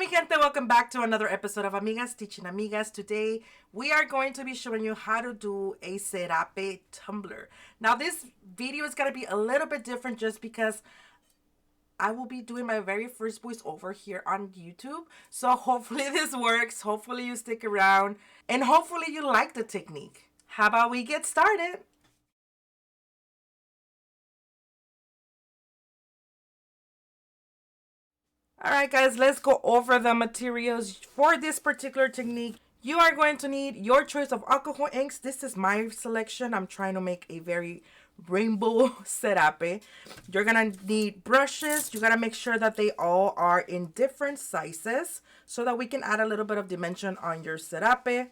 mi gente, welcome back to another episode of Amigas Teaching Amigas. Today, we are going to be showing you how to do a Serape Tumbler. Now, this video is going to be a little bit different just because I will be doing my very first voiceover here on YouTube. So hopefully this works, hopefully you stick around, and hopefully you like the technique. How about we get started? Alright guys, let's go over the materials for this particular technique. You are going to need your choice of alcohol inks. This is my selection. I'm trying to make a very rainbow serape. You're gonna need brushes. You gotta make sure that they all are in different sizes so that we can add a little bit of dimension on your serape.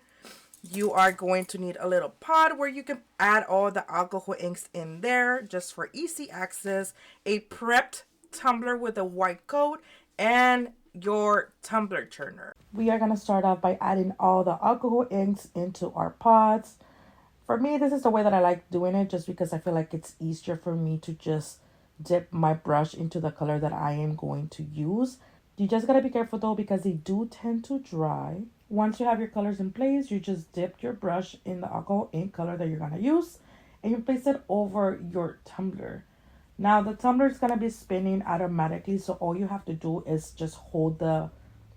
You are going to need a little pot where you can add all the alcohol inks in there just for easy access. A prepped tumbler with a white coat and your tumbler turner. We are going to start off by adding all the alcohol inks into our pots. For me, this is the way that I like doing it just because I feel like it's easier for me to just dip my brush into the color that I am going to use. You just got to be careful though because they do tend to dry. Once you have your colors in place, you just dip your brush in the alcohol ink color that you're going to use and you place it over your tumbler. Now the tumbler is going to be spinning automatically, so all you have to do is just hold the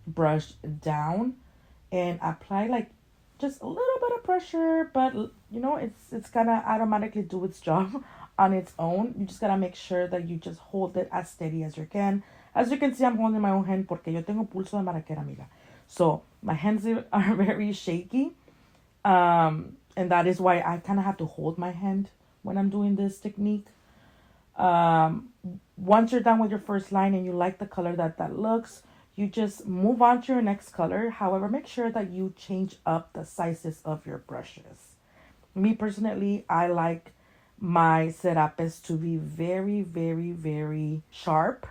brush down and apply like just a little bit of pressure, but you know it's going to automatically do its job on its own. You just got to make sure that you just hold it as steady as you can. As you can see, I'm holding my own hand porque yo tengo pulso de maraquera, amiga. So my hands are very shaky, and that is why I kind of have to hold my hand when I'm doing this technique. Once you're done with your first line and you like the color that looks, you just move on to your next color. However, make sure that you change up the sizes of your brushes. Me personally, I like my serapes to be very, very, very sharp.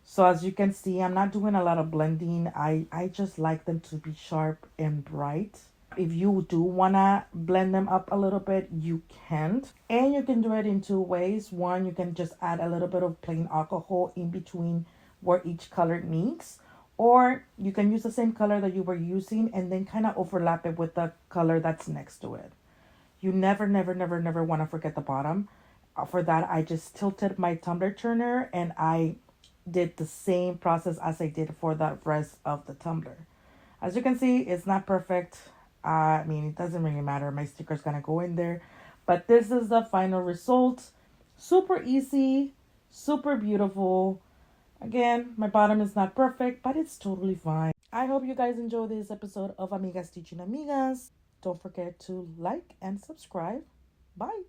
So as you can see, I'm not doing a lot of blending. I just like them to be sharp and bright. If you do want to blend them up a little bit, you can. And you can do it in two ways. One, you can just add a little bit of plain alcohol in between where each color meets. Or you can use the same color that you were using and then kind of overlap it with the color that's next to it. You never, never, never, never want to forget the bottom. For that, I just tilted my tumbler turner and I did the same process as I did for the rest of the tumbler. As you can see, it's not perfect. I mean, it doesn't really matter. My sticker's going to go in there. But this is the final result. Super easy. Super beautiful. Again, my bottom is not perfect, but it's totally fine. I hope you guys enjoy this episode of Amigas Teaching Amigas. Don't forget to like and subscribe. Bye.